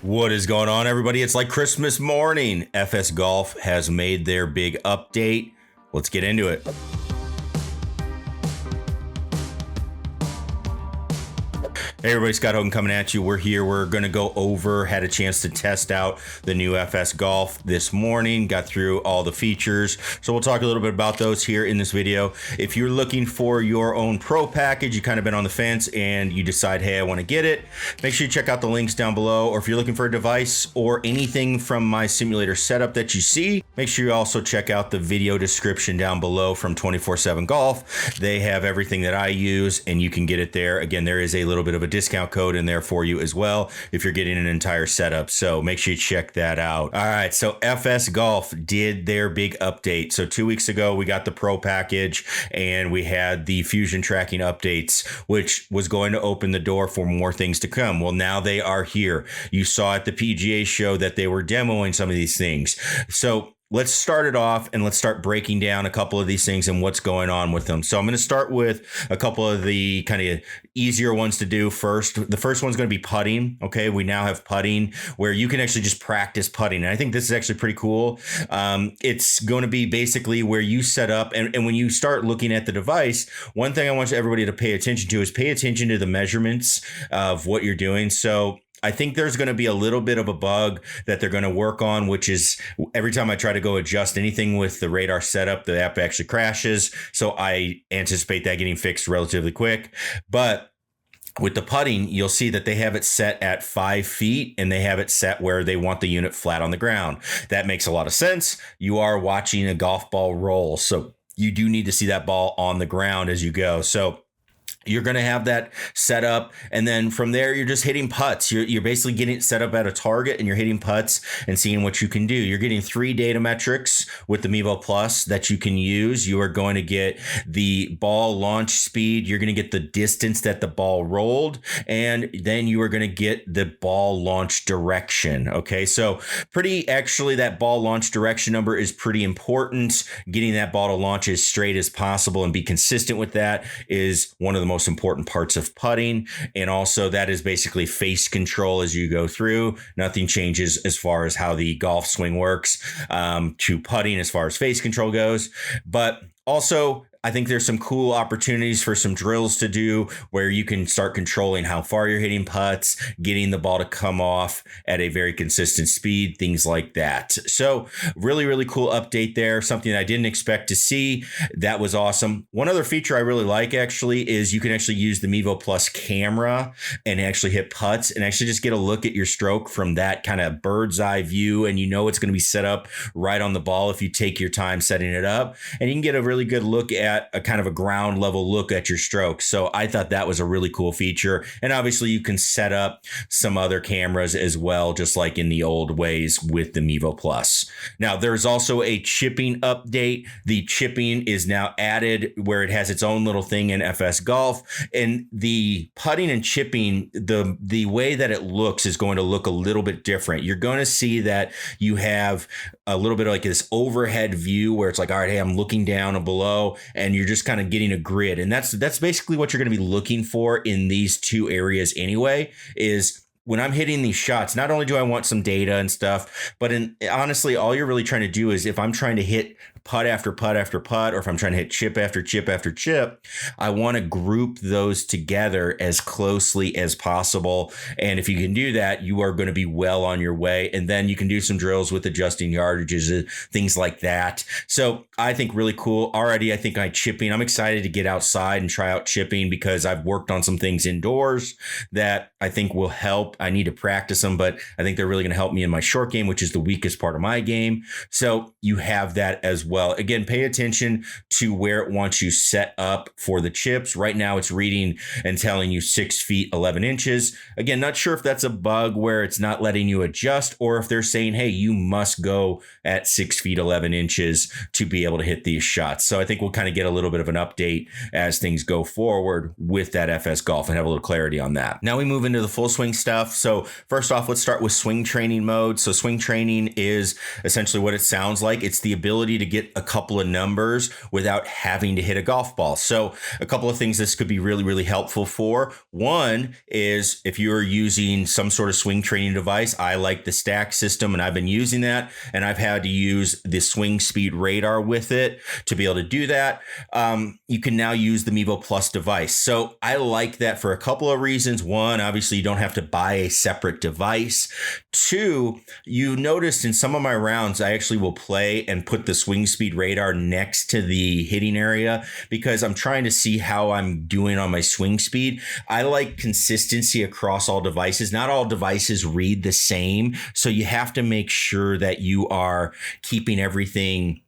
What is going on, everybody? It's like Christmas morning. FS Golf has made their big update. Let's get into it. Hey everybody, Scott Hogan coming at you. We're here. We're going to go over, had a chance to test out the new FS Golf this morning, got through all the features. So we'll talk a little bit about those here in this video. If you're looking for your own pro package, you kind of been on the fence and you decide, hey, I want to get it, make sure you check out the links down below. Or if you're looking for a device or anything from my simulator setup that you see, make sure you also check out the video description down below from 24/7 Golf. They have everything that I use and you can get it there. Again, there is a little bit of a discount code in there for you as well if you're getting an entire setup, so make sure you check that out. All right, so FS Golf did their big update. So 2 weeks ago we got the pro package and we had the fusion tracking updates, which was going to open the door for more things to come. Well, now they are here. You saw at the PGA show that they were demoing some of these things. So let's start it off and let's start breaking down a couple of these things and what's going on with them. So I'm going to start with a couple of the kind of easier ones to do first. The first one's going to be putting. Okay, we now have putting where you can actually just practice putting. And I think this is actually pretty cool. It's going to be basically where you set up and when you start looking at the device, one thing I want everybody to pay attention to is pay attention to the measurements of what you're doing. So I think there's going to be a little bit of a bug that they're going to work on, which is every time I try to go adjust anything with the radar setup, the app actually crashes. So I anticipate that getting fixed relatively quick. But with the putting, you'll see that they have it set at 5 feet and they have it set where they want the unit flat on the ground. That makes a lot of sense. You are watching a golf ball roll, so you do need to see that ball on the ground as you go. So you're going to have that set up. And then from there, you're just hitting putts. You're basically getting it set up at a target and you're hitting putts and seeing what you can do. You're getting 3 data metrics with the Mevo Plus that you can use. You are going to get the ball launch speed. You're going to get the distance that the ball rolled. And then you are going to get the ball launch direction. Okay. So actually that ball launch direction number is pretty important. Getting that ball to launch as straight as possible and be consistent with that is one of the most important parts of putting. And also that is basically face control as you go through. Nothing changes as far as how the golf swing works to putting as far as face control goes. But also, I think there's some cool opportunities for some drills to do where you can start controlling how far you're hitting putts, getting the ball to come off at a very consistent speed, things like that. So really, really cool update there. Something I didn't expect to see. That was awesome. One other feature I really like actually is you can actually use the Mevo Plus camera and actually hit putts and actually just get a look at your stroke from that kind of bird's eye view. And you know it's going to be set up right on the ball if you take your time setting it up. And you can get a really good look at a kind of a ground level look at your stroke. So I thought that was a really cool feature. And obviously you can set up some other cameras as well, just like in the old ways with the Mevo Plus. Now there's also a chipping update. The chipping is now added where it has its own little thing in FS Golf. And the putting and chipping, the way that it looks is going to look a little bit different. You're going to see that you have a little bit of like this overhead view where it's like, all right, hey, I'm looking down and below, and you're just kind of getting a grid. And that's basically what you're going to be looking for in these two areas anyway, is when I'm hitting these shots, not only do I want some data and stuff, but honestly, all you're really trying to do is if I'm trying to hit putt after putt after putt, or if I'm trying to hit chip after chip after chip, I want to group those together as closely as possible. And if you can do that, you are going to be well on your way. And then you can do some drills with adjusting yardages, things like that. So I think really cool. Already, I think I'm excited to get outside and try out chipping because I've worked on some things indoors that I think will help. I need to practice them, but I think they're really going to help me in my short game, which is the weakest part of my game. So you have that as well. Again, pay attention to where it wants you set up for the chips. Right now it's reading and telling you 6 feet, 11 inches. Again, not sure if that's a bug where it's not letting you adjust or if they're saying, hey, you must go at 6 feet, 11 inches to be able to hit these shots. So I think we'll kind of get a little bit of an update as things go forward with that FS Golf and have a little clarity on that. Now we move into the full swing stuff. So first off, let's start with swing training mode. So swing training is essentially what it sounds like. It's the ability to get hit a couple of numbers without having to hit a golf ball. So a couple of things this could be really, really helpful for. One is if you're using some sort of swing training device, I like the Stack system and I've been using that, and I've had to use the swing speed radar with it to be able to do that. You can now use the Mevo Plus device. So I like that for a couple of reasons. One, obviously you don't have to buy a separate device. Two, you noticed in some of my rounds, I actually will play and put the swing speed radar next to the hitting area because I'm trying to see how I'm doing on my swing speed. I like consistency across all devices. Not all devices read the same. So you have to make sure that you are keeping everything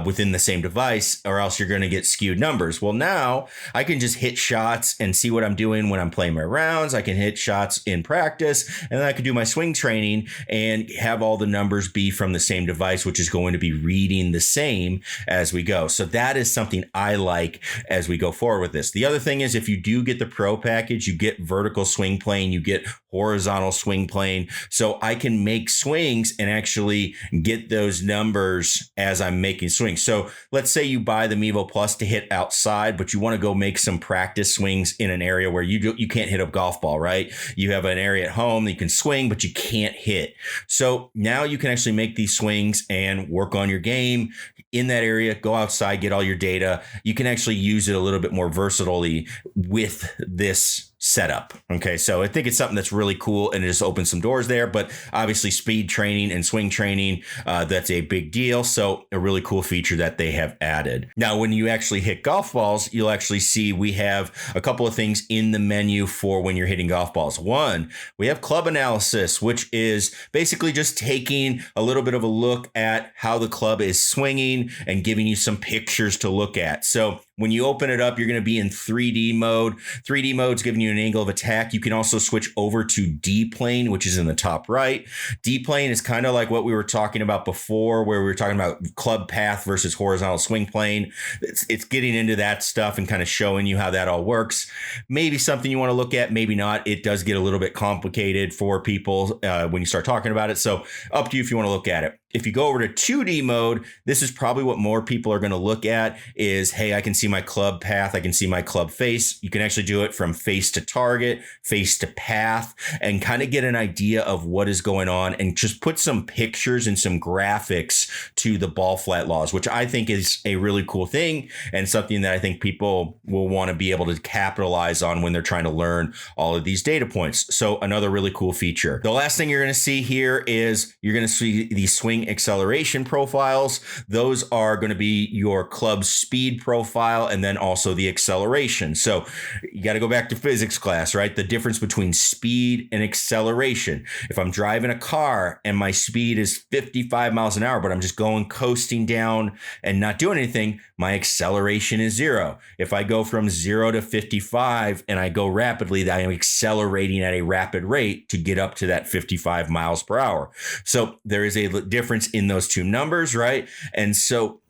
within the same device, or else you're going to get skewed numbers. Well, now I can just hit shots and see what I'm doing when I'm playing my rounds. I can hit shots in practice, and then I can do my swing training and have all the numbers be from the same device, which is going to be reading the same as we go. So that is something I like as we go forward with this. The other thing is if you do get the Pro package, you get vertical swing plane, you get horizontal swing plane. So I can make swings and actually get those numbers as I'm making swings. So let's say you buy the Mevo Plus to hit outside, but you want to go make some practice swings in an area where you can't hit a golf ball, right? You have an area at home that you can swing, but you can't hit. So now you can actually make these swings and work on your game in that area, go outside, get all your data. You can actually use it a little bit more versatilely with this setup. Okay, so I think it's something that's really cool and it just opens some doors there. But obviously speed training and swing training, that's a big deal. So a really cool feature that they have added. Now, when you actually hit golf balls, you'll actually see we have a couple of things in the menu for when you're hitting golf balls. One, we have club analysis, which is basically just taking a little bit of a look at how the club is swinging and giving you some pictures to look at. So when you open it up, you're going to be in 3D mode. 3D mode's giving you an angle of attack. You can also switch over to D plane, which is in the top right. D plane is kind of like what we were talking about before, where we were talking about club path versus horizontal swing plane. It's getting into that stuff and kind of showing you how that all works. Maybe something you want to look at, maybe not. It does get a little bit complicated for people when you start talking about it. So up to you if you want to look at it. If you go over to 2D mode, this is probably what more people are going to look at is, hey, I can see my club path. I can see my club face. You can actually do it from face to target, face to path, and kind of get an idea of what is going on and just put some pictures and some graphics to the ball flat laws, which I think is a really cool thing and something that I think people will want to be able to capitalize on when they're trying to learn all of these data points. So another really cool feature. The last thing you're going to see here is you're going to see the swing acceleration profiles. Those are going to be your club speed profile and then also the acceleration. So you got to go back to physics class, right? The difference between speed and acceleration. If I'm driving a car and my speed is 55 miles an hour, but I'm just going coasting down and not doing anything, my acceleration is 0. If I go from 0 to 55 and I go rapidly, I am accelerating at a rapid rate to get up to that 55 miles per hour. So there is a difference in those two numbers, right? And so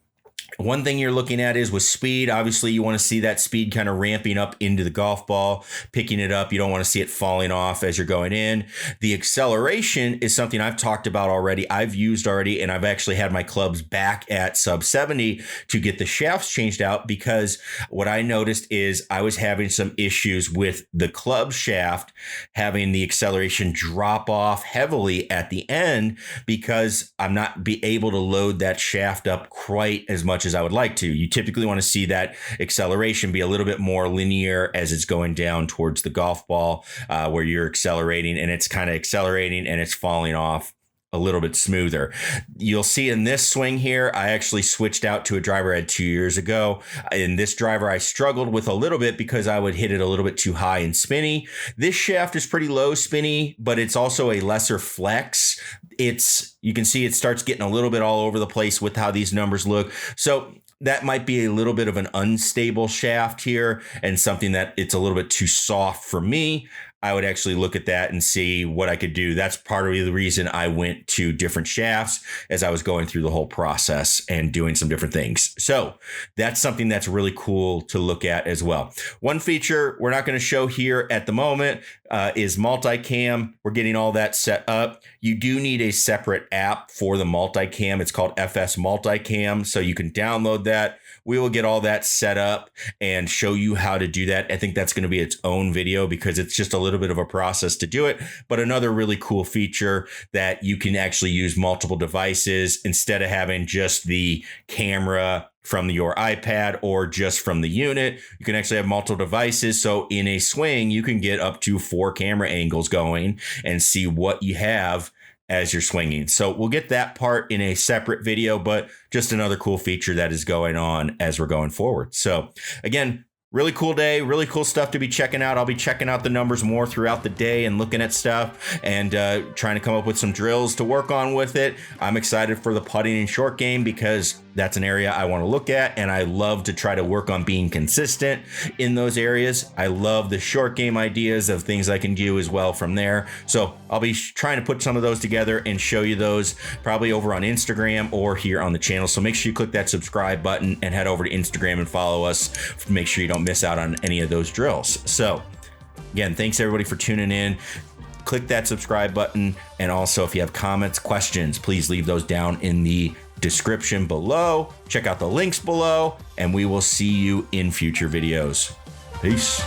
one thing you're looking at is with speed. Obviously, you want to see that speed kind of ramping up into the golf ball, picking it up. You don't want to see it falling off as you're going in. The acceleration is something I've talked about already. I've used already, and I've actually had my clubs back at sub 70 to get the shafts changed out because what I noticed is I was having some issues with the club shaft having the acceleration drop off heavily at the end because I'm not be able to load that shaft up quite as much as I would like to. You typically want to see that acceleration be a little bit more linear as it's going down towards the golf ball where you're accelerating and it's kind of accelerating and it's falling off a little bit smoother. You'll see in this swing here, I actually switched out to a driver I had 2 years ago. In this driver, I struggled with a little bit because I would hit it a little bit too high and spinny. This shaft is pretty low spinny, but it's also a lesser flex. You can see it starts getting a little bit all over the place with how these numbers look. So that might be a little bit of an unstable shaft here and something that it's a little bit too soft for me. I would actually look at that and see what I could do. That's part of the reason I went to different shafts as I was going through the whole process and doing some different things. So that's something that's really cool to look at as well. One feature we're not going to show here at the moment is Multicam. We're getting all that set up. You do need a separate app for the Multicam. It's called FS Multicam. So you can download that. We will get all that set up and show you how to do that. I think that's going to be its own video because it's just a little bit of a process to do it. But another really cool feature that you can actually use multiple devices instead of having just the camera from your iPad or just from the unit. You can actually have multiple devices. So in a swing, you can get up to 4 camera angles going and see what you have as you're swinging. So we'll get that part in a separate video, but just another cool feature that is going on as we're going forward. So again, really cool day, really cool stuff to be checking out. I'll be checking out the numbers more throughout the day and looking at stuff and trying to come up with some drills to work on with it. I'm excited for the putting and short game because that's an area I want to look at, and I love to try to work on being consistent in those areas. I love the short game ideas of things I can do as well from there. So I'll be trying to put some of those together and show you those probably over on Instagram or here on the channel. So make sure you click that subscribe button and head over to Instagram and follow us. Make sure you don't miss out on any of those drills. So again, thanks everybody for tuning in. Click that subscribe button. And also if you have comments, questions, please leave those down in the description below. Check out the links below, and we will see you in future videos. Peace.